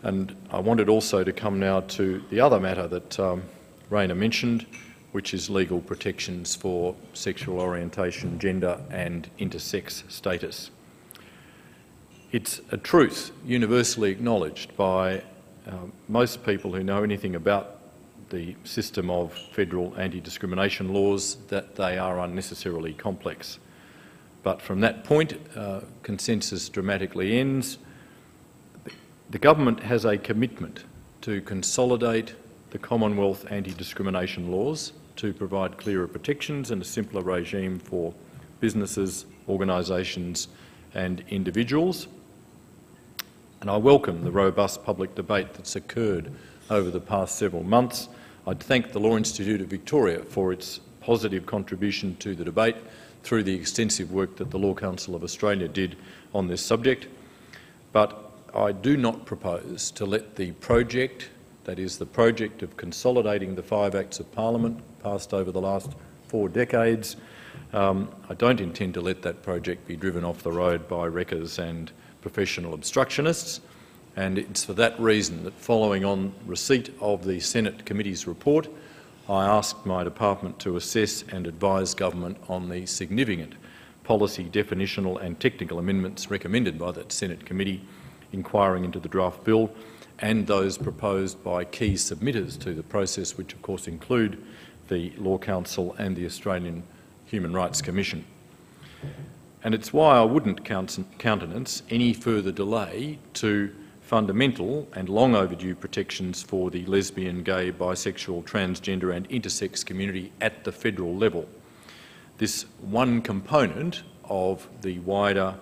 And I wanted also to come now to the other matter that Raina mentioned, which is legal protections for sexual orientation, gender and intersex status. It's a truth universally acknowledged by most people who know anything about the system of federal anti-discrimination laws that they are unnecessarily complex. But from that point, consensus dramatically ends. The government has a commitment to consolidate the Commonwealth anti-discrimination laws to provide clearer protections and a simpler regime for businesses, organisations and individuals. And I welcome the robust public debate that's occurred over the past several months. I'd thank the Law Institute of Victoria for its positive contribution to the debate through the extensive work that the Law Council of Australia did on this subject. But I do not propose to let the project, that is the project of consolidating the 5 Acts of Parliament passed over the last 4 decades, I don't intend to let that project be driven off the road by wreckers and professional obstructionists, and it's for that reason that following on receipt of the Senate Committee's report, I asked my department to assess and advise government on the significant policy, definitional and technical amendments recommended by that Senate Committee inquiring into the draft bill and those proposed by key submitters to the process, which of course include the Law Council and the Australian Human Rights Commission. And it's why I wouldn't countenance any further delay to fundamental and long overdue protections for the lesbian, gay, bisexual, transgender and intersex community at the federal level. This one component of the wider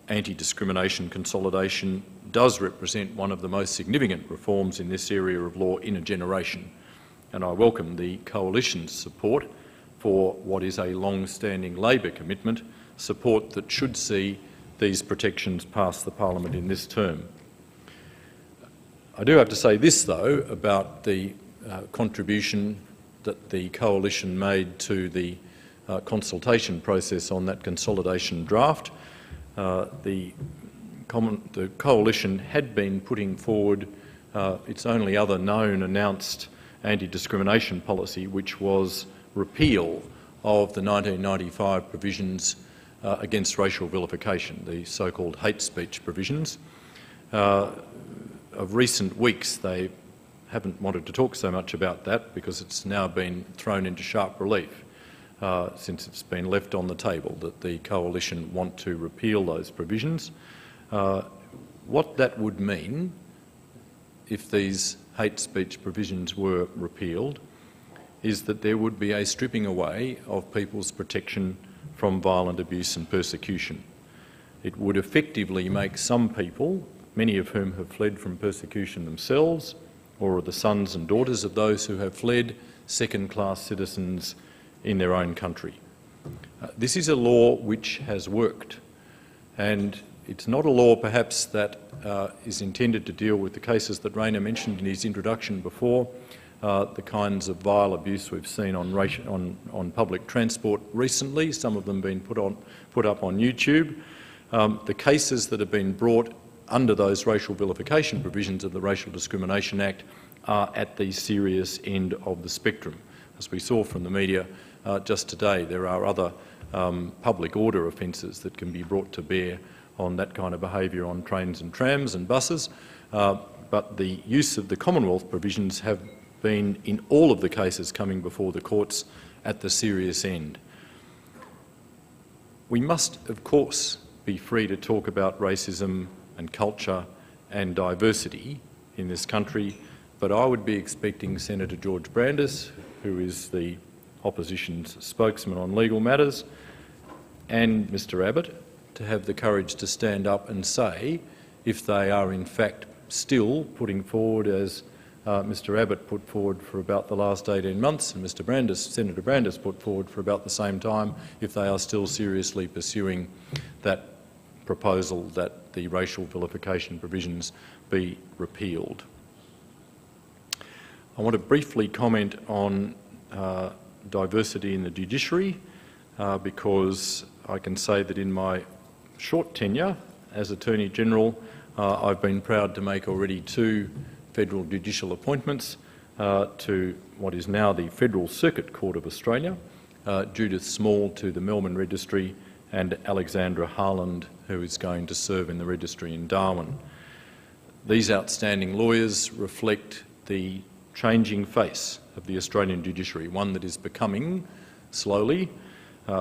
anti-discrimination consolidation does represent one of the most significant reforms in this area of law in a generation, and I welcome the Coalition's support for what is a long-standing Labor commitment, support that should see these protections pass the Parliament in this term. I do have to say this, though, about the contribution that the Coalition made to the consultation process on that consolidation draft. The Coalition had been putting forward its only other known announced anti-discrimination policy, which was repeal of the 1995 provisions against racial vilification, the so-called hate speech provisions. Of recent weeks, they haven't wanted to talk so much about that because it's now been thrown into sharp relief since it's been left on the table that the Coalition want to repeal those provisions. What that would mean if these hate speech provisions were repealed is that there would be a stripping away of people's protection from violent abuse and persecution. It would effectively make some people, many of whom have fled from persecution themselves or are the sons and daughters of those who have fled, second-class citizens in their own country. This is a law which has worked, and it's not a law perhaps that is intended to deal with the cases that Raina mentioned in his introduction before, the kinds of vile abuse we've seen on public transport recently, some of them being put up on YouTube. The cases that have been brought under those racial vilification provisions of the Racial Discrimination Act are at the serious end of the spectrum. As we saw from the media just today, there are other public order offences that can be brought to bear on that kind of behaviour on trains and trams and buses, but the use of the Commonwealth provisions have been, in all of the cases coming before the courts, at the serious end. We must, of course, be free to talk about racism and culture and diversity in this country, but I would be expecting Senator George Brandis, who is the opposition's spokesman on legal matters, and Mr Abbott to have the courage to stand up and say if they are in fact still putting forward, as Mr Abbott put forward for about the last 18 months and Senator Brandis put forward for about the same time, if they are still seriously pursuing that proposal that the racial vilification provisions be repealed. I want to briefly comment on diversity in the judiciary because I can say that in my short tenure as Attorney-General I've been proud to make already 2 federal judicial appointments to what is now the Federal Circuit Court of Australia, Judith Small to the Melbourne Registry and Alexandra Harland, who is going to serve in the Registry in Darwin. These outstanding lawyers reflect the changing face of the Australian judiciary, one that is becoming, slowly,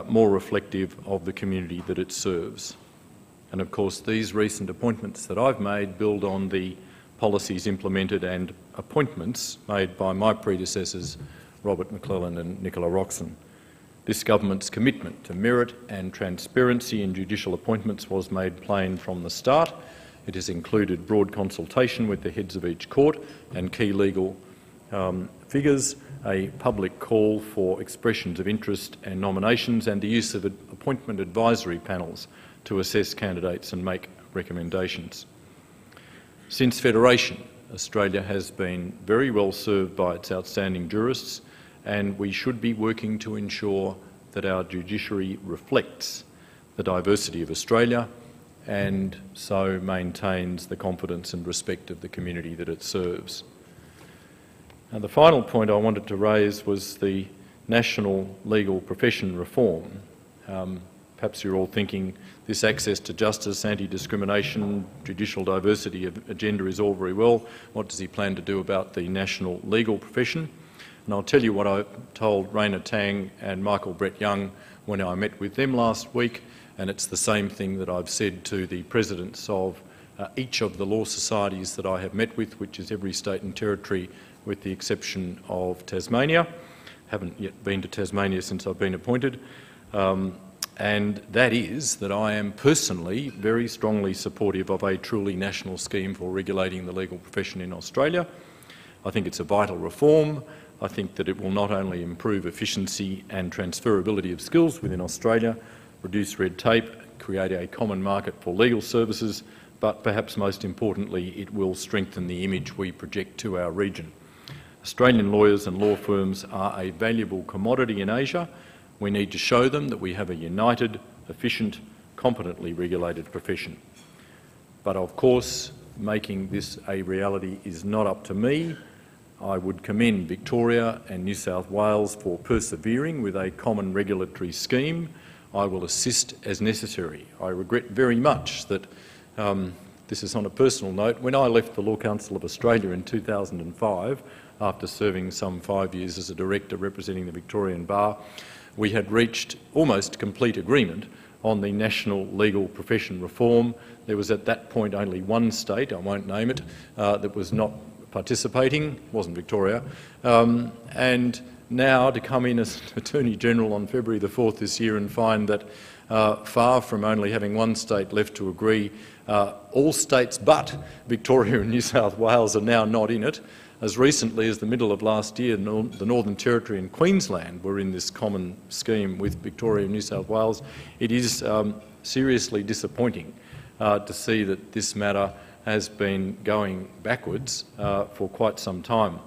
more reflective of the community that it serves. And of course, these recent appointments that I've made build on the policies implemented and appointments made by my predecessors, Robert McClellan and Nicola Roxon. This government's commitment to merit and transparency in judicial appointments was made plain from the start. It has included broad consultation with the heads of each court and key legal figures, a public call for expressions of interest and nominations, and the use of appointment advisory panels to assess candidates and make recommendations. Since Federation, Australia has been very well served by its outstanding jurists, and we should be working to ensure that our judiciary reflects the diversity of Australia and so maintains the confidence and respect of the community that it serves. Now, the final point I wanted to raise was the national legal profession reform. Perhaps you're all thinking this access to justice, anti-discrimination, judicial diversity agenda is all very well. What does he plan to do about the national legal profession? And I'll tell you what I told Raina Tang and Michael Brett Young when I met with them last week, and it's the same thing that I've said to the presidents of each of the law societies that I have met with, which is every state and territory with the exception of Tasmania. Haven't yet been to Tasmania since I've been appointed. And that is that I am personally very strongly supportive of a truly national scheme for regulating the legal profession in Australia. I think it's a vital reform. I think that it will not only improve efficiency and transferability of skills within Australia, reduce red tape, create a common market for legal services, but perhaps most importantly, it will strengthen the image we project to our region. Australian lawyers and law firms are a valuable commodity in Asia. We need to show them that we have a united, efficient, competently regulated profession. But of course, making this a reality is not up to me. I would commend Victoria and New South Wales for persevering with a common regulatory scheme. I will assist as necessary. I regret very much that, this is on a personal note, when I left the Law Council of Australia in 2005, after serving some 5 years as a director representing the Victorian Bar, we had reached almost complete agreement on the national legal profession reform. There was at that point only one state, I won't name it, that was not participating, wasn't Victoria, and now to come in as Attorney General on February the 4th this year and find that far from only having one state left to agree, all states but Victoria and New South Wales are now not in it. As recently as the middle of last year, the Northern Territory and Queensland were in this common scheme with Victoria and New South Wales. It is seriously disappointing to see that this matter has been going backwards for quite some time.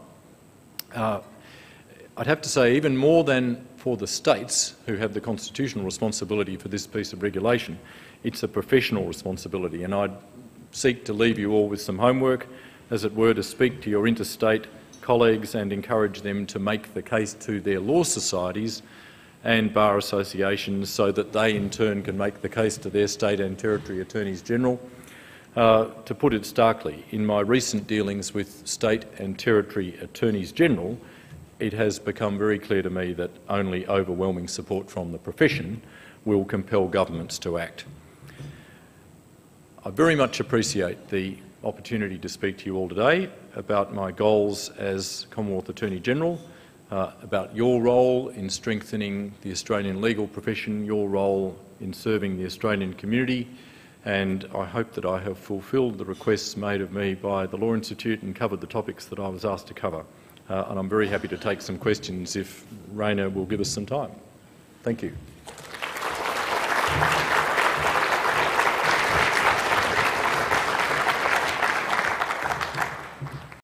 I'd have to say, even more than for the states who have the constitutional responsibility for this piece of regulation, it's a professional responsibility, and I'd seek to leave you all with some homework, as it were, to speak to your interstate colleagues and encourage them to make the case to their law societies and bar associations so that they in turn can make the case to their state and territory attorneys general. To put it starkly, in my recent dealings with state and territory attorneys general, it has become very clear to me that only overwhelming support from the profession will compel governments to act. I very much appreciate the opportunity to speak to you all today about my goals as Commonwealth Attorney General, about your role in strengthening the Australian legal profession, your role in serving the Australian community, and I hope that I have fulfilled the requests made of me by the Law Institute and covered the topics that I was asked to cover. And I'm very happy to take some questions if Raina will give us some time. Thank you.